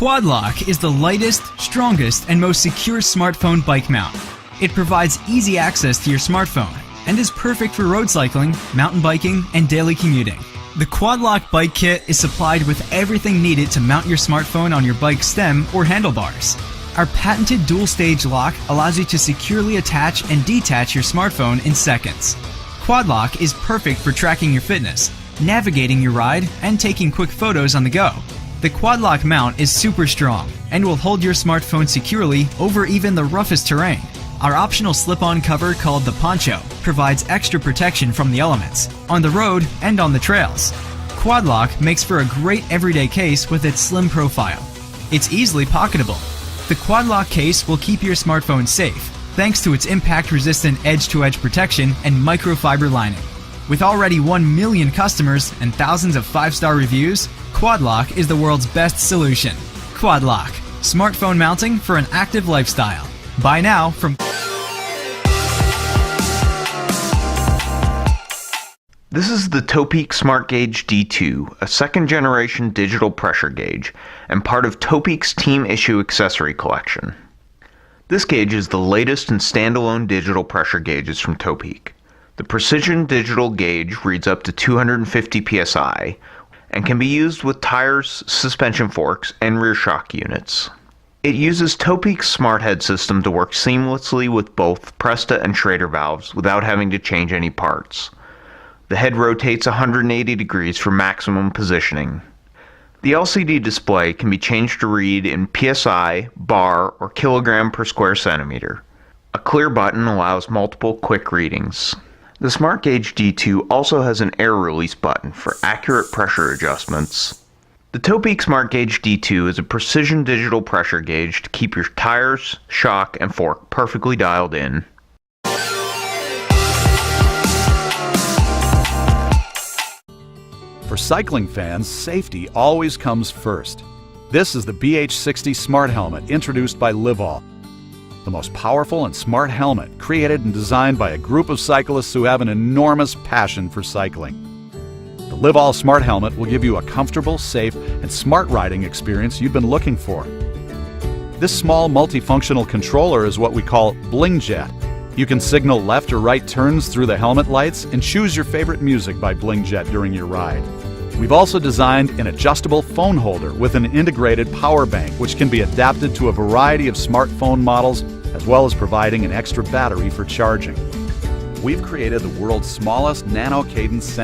Quad Lock is the lightest, strongest, and most secure smartphone bike mount. It provides easy access to your smartphone and is perfect for road cycling, mountain biking, and daily commuting. The Quad Lock bike kit is supplied with everything needed to mount your smartphone on your bike stem or handlebars. Our patented dual-stage lock allows you to securely attach and detach your smartphone in seconds. Quad Lock is perfect for tracking your fitness, navigating your ride, and taking quick photos on the go. The Quad Lock mount is super strong and will hold your smartphone securely over even the roughest terrain. Our optional slip-on cover called the Poncho provides extra protection from the elements, on the road and on the trails. Quad Lock makes for a great everyday case with its slim profile. It's easily pocketable. The Quad Lock case will keep your smartphone safe thanks to its impact-resistant edge-to-edge protection and microfiber lining. With already 1 million customers and thousands of 5-star reviews, Quad Lock is the world's best solution. Quad Lock, smartphone mounting for an active lifestyle. Buy now from... This is the Topeak Smartgauge D2, a second-generation digital pressure gauge, and part of Topeak's Team Issue accessory collection. This gauge is the latest in standalone digital pressure gauges from Topeak. The precision digital gauge reads up to 250 psi and can be used with tires, suspension forks, and rear shock units. It uses Topeak's Smart Head system to work seamlessly with both Presta and Schrader valves without having to change any parts. The head rotates 180 degrees for maximum positioning. The LCD display can be changed to read in PSI, bar, or kilogram per square centimeter. A clear button allows multiple quick readings. The SmartGauge D2 also has an air release button for accurate pressure adjustments. The Topeak SmartGauge D2 is a precision digital pressure gauge to keep your tires, shock, and fork perfectly dialed in. For cycling fans, safety always comes first. This is the BH60 Smart Helmet introduced by LIVALL, the most powerful and smart helmet created and designed by a group of cyclists who have an enormous passion for cycling. The LIVALL Smart Helmet will give you a comfortable, safe, and smart riding experience you've been looking for. This small multifunctional controller is what we call BlinkerGrips. You can signal left or right turns through the helmet lights and choose your favorite music by BlinkerGrips during your ride. We've also designed an adjustable phone holder with an integrated power bank which can be adapted to a variety of smartphone models, as well as providing an extra battery for charging. We've created the world's smallest nano cadence sensor